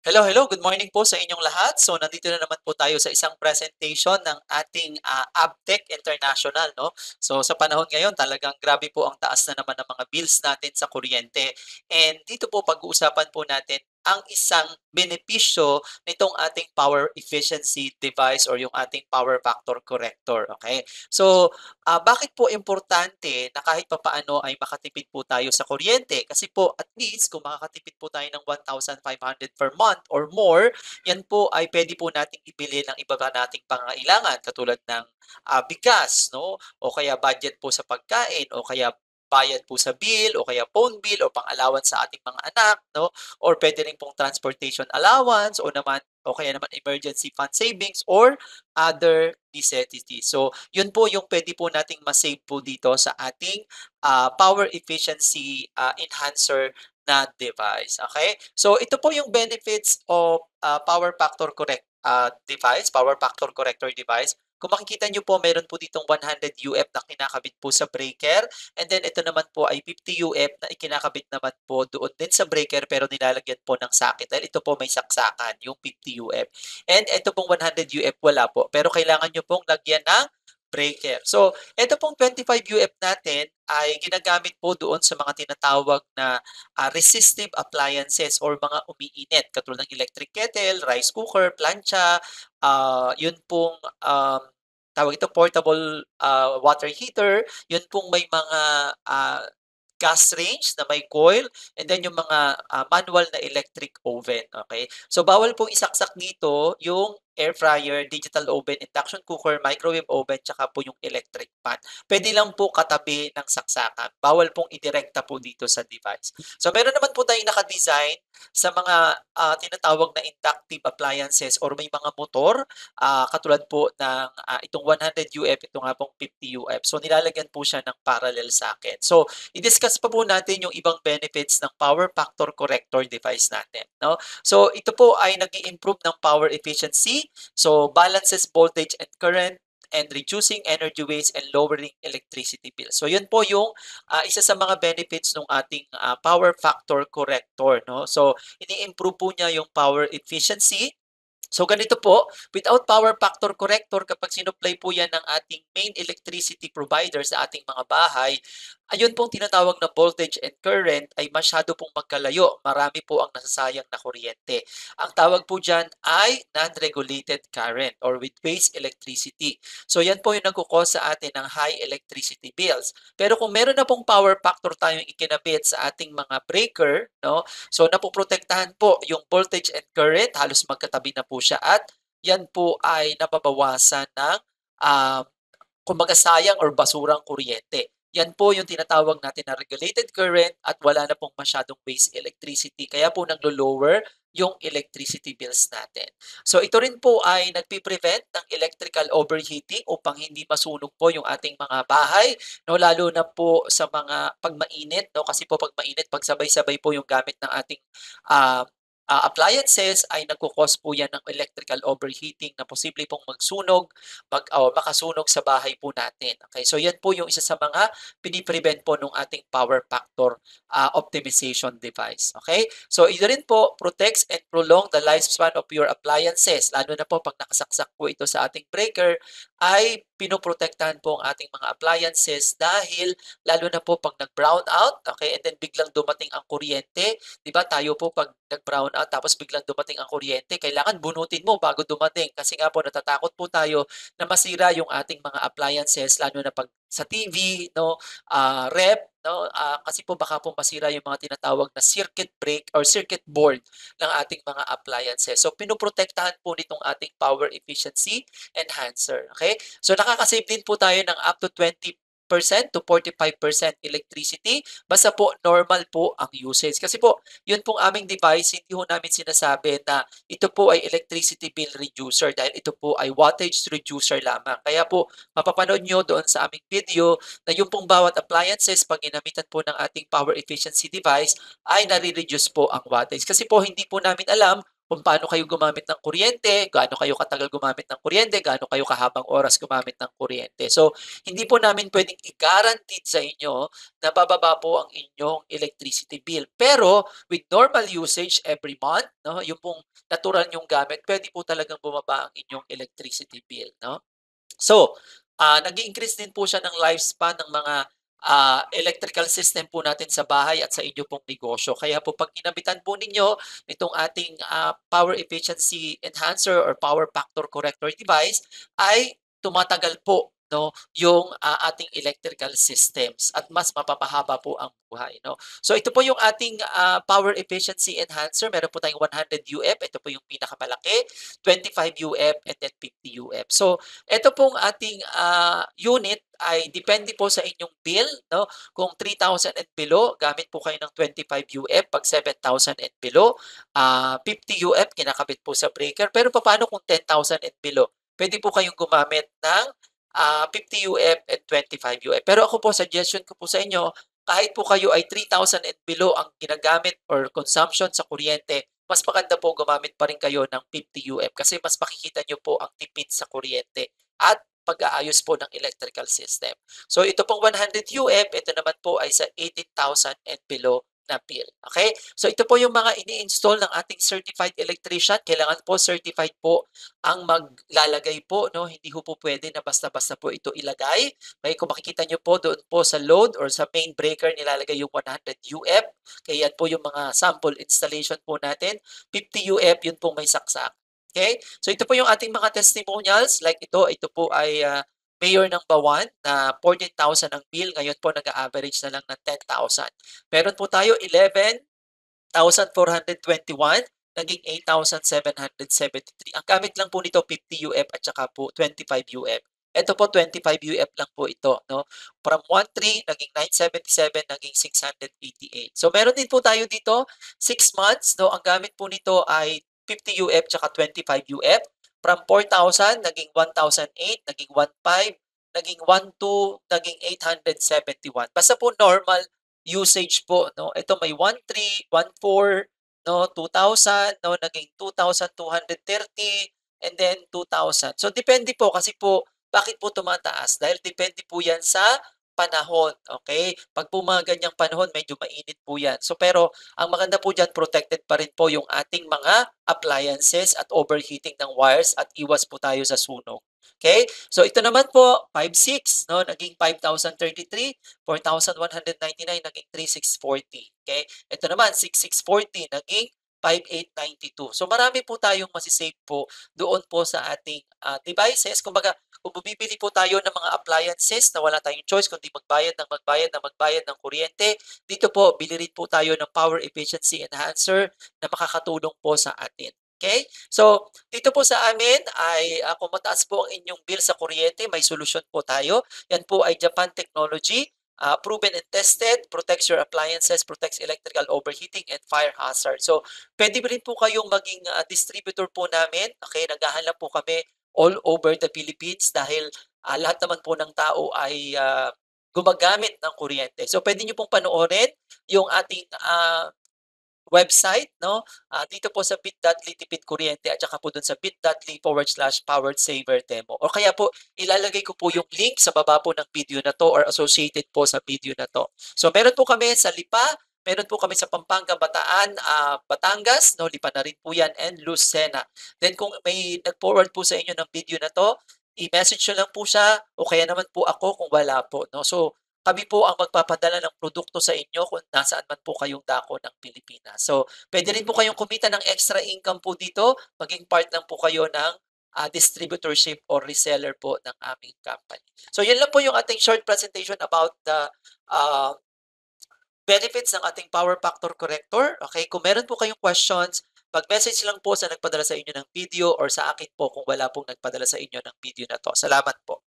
Hello, hello. Good morning po sa inyong lahat. So, nandito na naman po tayo sa isang presentation ng ating Abtech International, no? So, sa panahon ngayon, talagang grabe po ang taas na naman ng mga bills natin sa kuryente. And dito po pag-uusapan po natin ang isang benepisyo nitong ating power efficiency device or yung ating power factor corrector, okay? So, bakit po importante na kahit papaano ay makatipid po tayo sa kuryente? Kasi po at least kung makakatipid po tayo ng 1,500 per month or more, yan po ay pwede po nating ibili ng iba pa nating pangangailangan katulad ng bigas, no? O kaya budget po sa pagkain o kaya bayad po sa bill o kaya phone bill o pang-allowance sa ating mga anak, no? Or pwede rin pong transportation allowance o kaya naman emergency fund savings or other necessities. So, yun po yung pwede po nating ma-save po dito sa ating power efficiency enhancer na device. Okay? So, ito po yung benefits of power factor device, power factor corrector device. Kung makikita nyo po, meron po ditong 100 UF na kinakabit po sa breaker. And then, ito naman po ay 50 UF na ikinakabit naman po doon din sa breaker pero nilalagyan po ng socket. Dahil ito po may saksakan, yung 50 UF. And ito pong 100 UF wala po. Pero kailangan nyo pong lagyan ng breaker. So, ito pong 25 UF natin ay ginagamit po doon sa mga tinatawag na resistive appliances or mga umiinit katulad ng electric kettle, rice cooker, plancha, yun pong tawag ito portable water heater, yun pong may mga gas range na may coil, and then yung mga manual na electric oven. Okay? So, bawal pong isaksak dito yung air fryer, digital oven, induction cooker, microwave oven, tsaka po yung electric pan. Pwede lang po katabi ng saksakan. Bawal pong idirekta po dito sa device. So, meron naman po tayong naka-design sa mga tinatawag na inductive appliances or may mga motor, katulad po ng itong 100 UF, ito nga pong 50 UF. So, nilalagyan po siya ng parallel socket. So, i-discuss pa po natin yung ibang benefits ng power factor corrector device natin. No? So, ito po ay nag-i-improve ng power efficiency. So, balances voltage and current and reducing energy waste and lowering electricity bill. So, yun po yung isa sa mga benefits ng ating power factor corrector. No? So, ini-improve po niya yung power efficiency. So ganito po, without power factor corrector, kapag sinupply po yan ng ating main electricity provider sa ating mga bahay, ayun pong tinatawag na voltage and current ay masyado pong magkalayo. Marami po ang nasasayang na kuryente. Ang tawag po dyan ay non-regulated current or with waste electricity. So yan po yung nagkukos sa atin ng high electricity bills. Pero kung meron na pong power factor tayong ikinabit sa ating mga breaker, no? So napoprotektahan po yung voltage and current, halos magkatabi na po siya at yan po ay nababawasan ng ah, kumbaga sayang or basurang kuryente. Yan po yung tinatawag natin na regulated current at wala na pong masyadong waste electricity. Kaya po naglo-lower yung electricity bills natin. So ito rin po ay nagpi-prevent ng electrical overheating upang hindi masunog po yung ating mga bahay, no, lalo na po sa mga pag mainit, no, kasi po pag mainit pag sabay-sabay po yung gamit ng ating ah, appliances ay nagko-cause po yan ng electrical overheating na posible pong makasunog sa bahay po natin. Okay, so yan po yung isa sa mga piniprevent po ng ating power factor optimization device. Okay, so ito rin po protects and prolong the lifespan of your appliances. Lalo na po pag nakasaksak po ito sa ating breaker, ay pinoprotektahan po ang ating mga appliances dahil lalo na po pag nag-brown out, okay, and then biglang dumating ang kuryente, 'di ba? Tayo po pag nag-brown out tapos biglang dumating ang kuryente, kailangan bunutin mo bago dumating kasi nga po natatakot po tayo na masira yung ating mga appliances lalo na pag sa TV, no, rep, no, kasi po baka po masira yung mga tinatawag na circuit break or circuit board ng ating mga appliances. So pinoprotektahan po nitong ating power efficiency enhancer. Okay? So nakaka-save din po tayo ng up to 20% to 45% electricity basta po normal po ang usage. Kasi po, yun pong aming device, hindi ho namin sinasabi na ito po ay electricity bill reducer dahil ito po ay wattage reducer lamang. Kaya po, mapapanood nyo doon sa aming video na yung pong bawat appliances pag ginamitan po ng ating power efficiency device ay nare-reduce po ang wattage. Kasi po, hindi po namin alam kung paano kayo gumamit ng kuryente, gaano kayo katagal gumamit ng kuryente, gaano kayo kahabang oras gumamit ng kuryente. So, hindi po namin pwedeng i-guaranteed sa inyo na bababa po ang inyong electricity bill. Pero with normal usage every month, no, yung pong natural yung gamit, pwede po talagang bumaba ang inyong electricity bill, no? So, nag-i-increase din po siya ng lifespan ng mga electrical system po natin sa bahay at sa inyo pong negosyo. Kaya po 'pag kinabitan po ninyo itong ating, power efficiency enhancer or power factor corrector device, ay tumatagal po 'no, yung, ating electrical systems at mas mapapahaba po ang buhay 'no. So ito po yung ating, power efficiency enhancer. Meron po tayong 100 UF, ito po yung pinakamalaki, 25 UF, and then 50 UF. So ito pong ating, unit ay depende po sa inyong bill 'no. Kung 3,000 and below, gamit po kayo ng 25 UF. 'Pag 7,000 and below, 50 UF kinakabit po sa breaker. Pero papaano kung 10,000 and below? Puwede po kayong gumamit ng, 50 UF and 25 UF. Pero ako po, suggestion ko po sa inyo, kahit po kayo ay 3,000 and below ang ginagamit or consumption sa kuryente, mas maganda po gumamit pa rin kayo ng 50 UF kasi mas makikita niyo po ang tipid sa kuryente at pag-aayos po ng electrical system. So ito pong 100 UF, ito naman po ay sa 18,000 and below na bill. Okay? So ito po yung mga ini-install ng ating certified electrician. Kailangan po certified po ang maglalagay po, no? Hindi ho po pwede na basta-basta po ito ilagay. May kung makikita nyo po doon po sa load or sa main breaker nilalagay yung 100 UF. Kaya yan po yung mga sample installation po natin. 50 UF, yun pong may saksak. Okay? So ito po yung ating mga testimonials. Like ito po ay Mayor ng Bawan na 14,000 ang bill. Ngayon po nag-a-average na lang ng 10,000. Meron po tayo 11,421, naging 8,773. Ang gamit lang po nito 50 UF at saka po 25 UF. Ito po 25 UF lang po ito, no? From 13 naging 977, naging 688. So meron din po tayo dito 6 months, no? Ang gamit po nito ay 50 UF tsaka 25 UF. From 4,000 naging 1,008, naging 1,500, naging 1,200, naging 871. Basta po normal usage po, no? Ito may 1,300, 1,400, no, 2,000, no, naging 2,230, and then 2,000. So depende po kasi po bakit po tumataas? Dahil depende po 'yan sa panahon, okay? 'Pag po mga ganyang panahon medyo mainit po 'yan. So pero ang maganda po diyan, protected pa rin po yung ating mga appliances at overheating ng wires at iwas po tayo sa sunog. Okay? So ito naman po 5,600, no, naging 5,033, 4,199, naging 3,640. Okay? Ito naman 6,640, naging 5,892. So marami po tayong masi-save po doon po sa ating devices. Kumbaga, kung bumibili po tayo ng mga appliances na wala tayong choice kundi magbayad ng kuryente, dito po bili rin po tayo ng power efficiency enhancer na makakatulong po sa atin. Okay? So, dito po sa amin ay kung mataas po ang inyong bill sa kuryente, may solusyon po tayo. Yan po ay Japan Technology. Proven and tested, protects your appliances, protects electrical overheating and fire hazard. So, pwede rin po kayong maging distributor po namin. Okay, naghahanap po kami all over the Philippines dahil lahat naman po ng tao ay gumagamit ng kuryente. So, pwede nyo pong panoorin yung ating website, no? Dito po sa bit.ly tipid kuryente at saka po dun sa bit.ly/powered saver demo. O kaya po ilalagay ko po yung link sa baba po ng video na to or associated po sa video na to. So meron po kami sa Lipa, meron po kami sa Pampanga, Bataan, Batangas, no? Lipa na rin po yan, and Lucena. Then kung may nag-forward po sa inyo ng video na to, i-message nyo lang po siya o kaya naman po ako kung wala po, no? So kami po ang magpapadala ng produkto sa inyo kung nasaan man po kayong dako ng Pilipinas. So, pwede rin po kayong kumita ng extra income po dito, maging part lang po kayo ng distributorship or reseller po ng aming company. So, yun lang po yung ating short presentation about the benefits ng ating power factor corrector. Okay, kung meron po kayong questions, mag-message lang po sa nagpadala sa inyo ng video or sa akin po kung wala pong nagpadala sa inyo ng video na to. Salamat po.